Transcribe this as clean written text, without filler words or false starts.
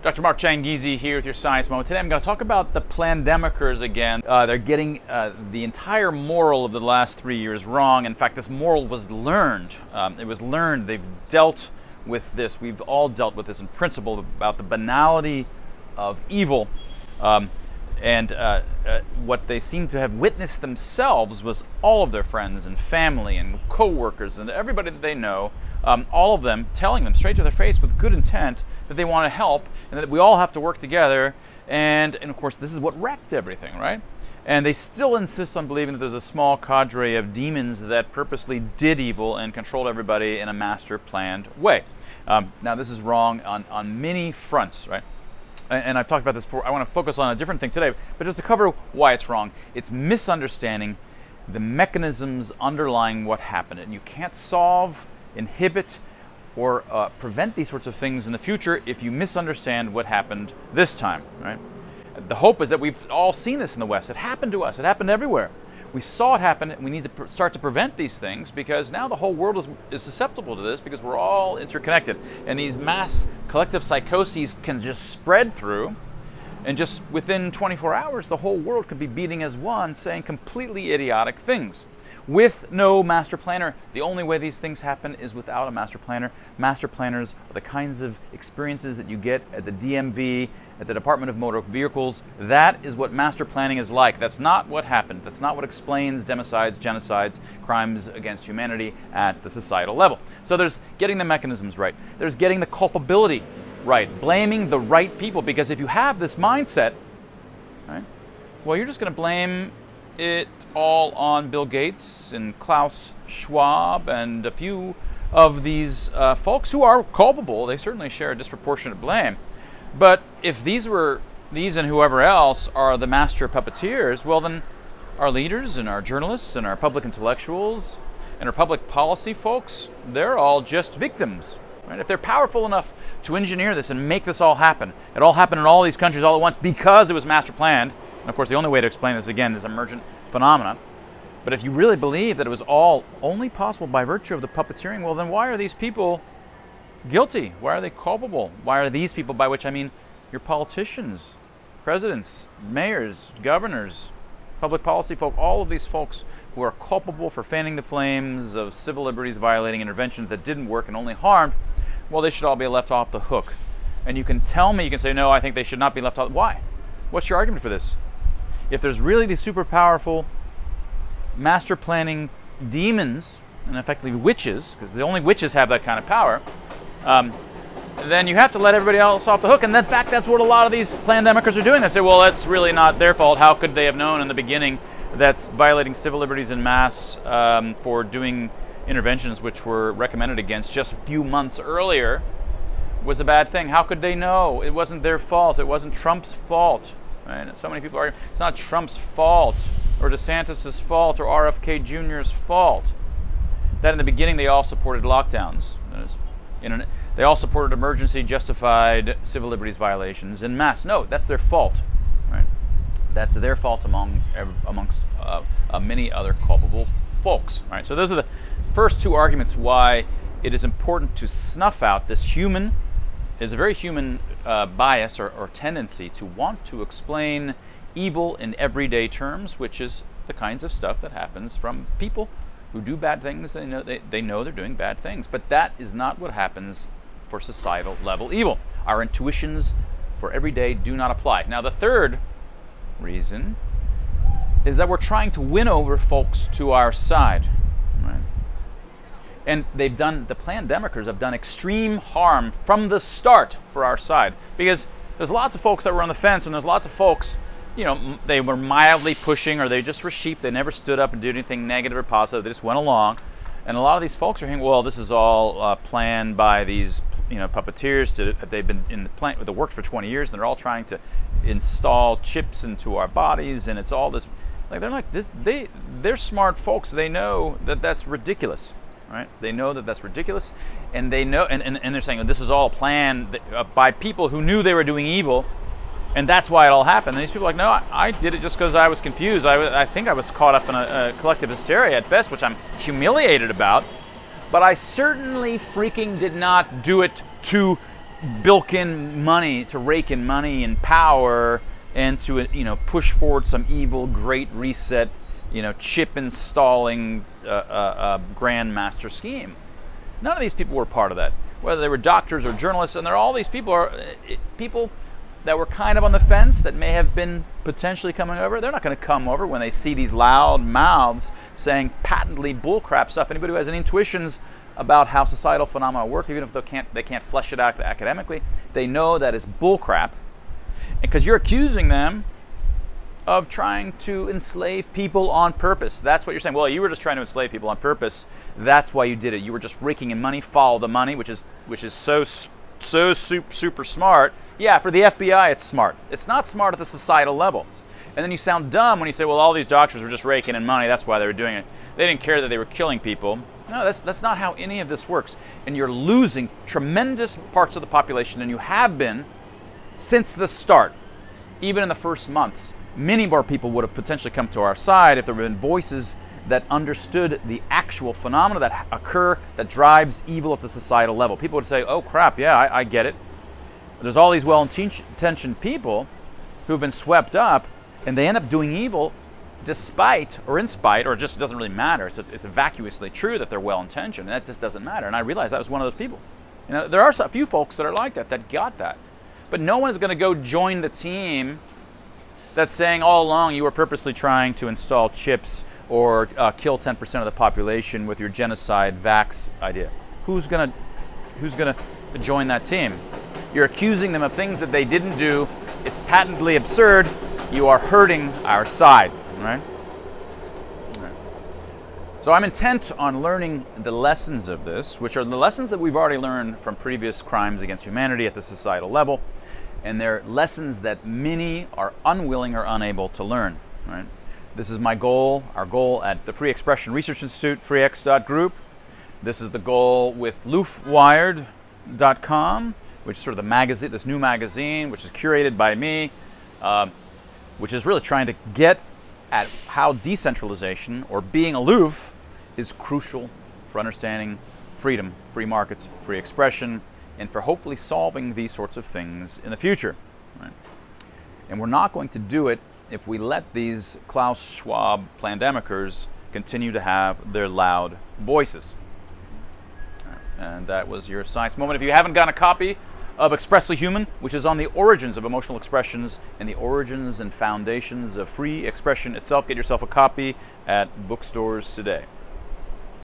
Dr. Mark Changizi here with your Science Moment. Today I'm going to talk about the Plandemic-ers again. They're getting the entire moral of the last 3 years wrong. In fact, this moral was learned. It was learned. They've dealt with this. We've all dealt with this in principle about the banality of evil. What they seem to have witnessed themselves was all of their friends and family and co-workers and everybody that they know, all of them telling them straight to their face with good intent that they want to help and that we all have to work together. And of course, this is what wrecked everything, right? And they still insist on believing that there's a small cadre of demons that purposely did evil and controlled everybody in a master planned way. Now, this is wrong on many fronts, right? And I've talked about this before. I want to focus on a different thing today, but just to cover why it's wrong. It's misunderstanding the mechanisms underlying what happened. And you can't solve, inhibit, or prevent these sorts of things in the future if you misunderstand what happened this time, right? The hope is that we've all seen this in the West. It happened to us. It happened everywhere. We saw it happen, and we need to start to prevent these things because now the whole world is susceptible to this because we're all interconnected. And these mass collective psychoses can just spread through, and just within 24 hours, the whole world could be beating as one, saying completely idiotic things. With no master planner. The only way these things happen is without a master planner. Master planners are the kinds of experiences that you get at the DMV, at the Department of Motor Vehicles. That is what master planning is like. That's not what happened. That's not what explains democides, genocides, crimes against humanity at the societal level. So there's getting the mechanisms right. There's getting the culpability right. Blaming the right people. Because if you have this mindset, right, well, you're just going to blame it all on Bill Gates and Klaus Schwab and a few of these folks who are culpable. They certainly share a disproportionate blame. But if these and whoever else are the master puppeteers, well then our leaders and our journalists and our public intellectuals and our public policy folks, they're all just victims. Right? If they're powerful enough to engineer this and make this all happen, it all happened in all these countries all at once because it was master planned. And of course, the only way to explain this again is emergent phenomena. But if you really believe that it was all only possible by virtue of the puppeteering, well, then why are these people guilty? Why are they culpable? Why are these people, by which I mean your politicians, presidents, mayors, governors, public policy folk, all of these folks who are culpable for fanning the flames of civil liberties violating interventions that didn't work and only harmed, well, they should all be left off the hook. And you can tell me, you can say, no, I think they should not be left off. Why? What's your argument for this? If there's really these super powerful master planning demons, and effectively witches, because the only witches have that kind of power, then you have to let everybody else off the hook. And in fact, that's what a lot of these Plandemic-ers are doing. They say, well, that's really not their fault. How could they have known in the beginning that's violating civil liberties en masse for doing interventions which were recommended against just a few months earlier was a bad thing? How could they know? It wasn't their fault. It wasn't Trump's fault. Right? So many people argue it's not Trump's fault or DeSantis' fault or RFK Jr.'s fault. That in the beginning they all supported lockdowns. They all supported emergency justified civil liberties violations en masse. No, that's their fault. Right? That's their fault amongst many other culpable folks. Right? So those are the first two arguments why it is important to snuff out this human. It's a very human bias or tendency to want to explain evil in everyday terms, which is the kinds of stuff that happens from people who do bad things. They know they're doing bad things, but that is not what happens for societal level evil. Our intuitions for everyday do not apply. Now, the third reason is that we're trying to win over folks to our side. Right? And the Plandemic-ers have done extreme harm from the start for our side. Because there's lots of folks that were on the fence, and there's lots of folks, you know, they were mildly pushing, or they just were sheep. They never stood up and did anything negative or positive. They just went along. And a lot of these folks are saying, well, this is all planned by these, you know, puppeteers. They've been in the plant that worked for 20 years, and they're all trying to install chips into our bodies, and it's all this. Like they're smart folks. They know that that's ridiculous. Right? They know that that's ridiculous, and they know, and they're saying, oh, this is all planned by people who knew they were doing evil, and that's why it all happened. And these people are like, no, I did it just because I was confused. I think I was caught up in a collective hysteria at best, which I'm humiliated about, but I certainly freaking did not do it to bilk in money, to rake in money and power, and to push forward some evil great reset, chip installing grandmaster scheme. None of these people were part of that, whether they were doctors or journalists, and all these people are people that were kind of on the fence, that may have been potentially coming over. They're not going to come over when they see these loud mouths saying patently bullcrap stuff. Anybody who has any intuitions about how societal phenomena work, even if they can't flesh it out academically, they know that it's bullcrap, because you're accusing them of trying to enslave people on purpose. That's what you're saying. Well, you were just trying to enslave people on purpose. That's why you did it. You were just raking in money. Follow the money, which is so super smart. Yeah, for the FBI, it's smart. It's not smart at the societal level. And then you sound dumb when you say, well, all these doctors were just raking in money. That's why they were doing it. They didn't care that they were killing people. No, that's not how any of this works. And you're losing tremendous parts of the population, and you have been since the start. Even in the first months, many more people would have potentially come to our side if there had been voices that understood the actual phenomena that occur that drives evil at the societal level. People would say, oh crap, yeah, I get it. There's all these well-intentioned people who've been swept up, and they end up doing evil despite or in spite, or it just doesn't really matter. It's vacuously true that they're well-intentioned, and that just doesn't matter. And I realized that was one of those people. There are a few folks that are like that got that. But no one's going to go join the team that's saying all along you were purposely trying to install chips or kill 10% of the population with your genocide vax idea. Who's gonna join that team? You're accusing them of things that they didn't do. It's patently absurd. You are hurting our side, right? So I'm intent on learning the lessons of this, which are the lessons that we've already learned from previous crimes against humanity at the societal level, and they're lessons that many are unwilling or unable to learn, right? This is my goal, our goal at the Free Expression Research Institute, freex.group. This is the goal with loofwired.com, which is sort of the magazine, this new magazine, which is curated by me, which is really trying to get at how decentralization, or being aloof, is crucial for understanding freedom, free markets, free expression, and for hopefully solving these sorts of things in the future. Right? And we're not going to do it if we let these Klaus Schwab Plandemic-ers continue to have their loud voices. And that was your science moment. If you haven't gotten a copy of Expressly Human, which is on the origins of emotional expressions and the origins and foundations of free expression itself, get yourself a copy at bookstores today.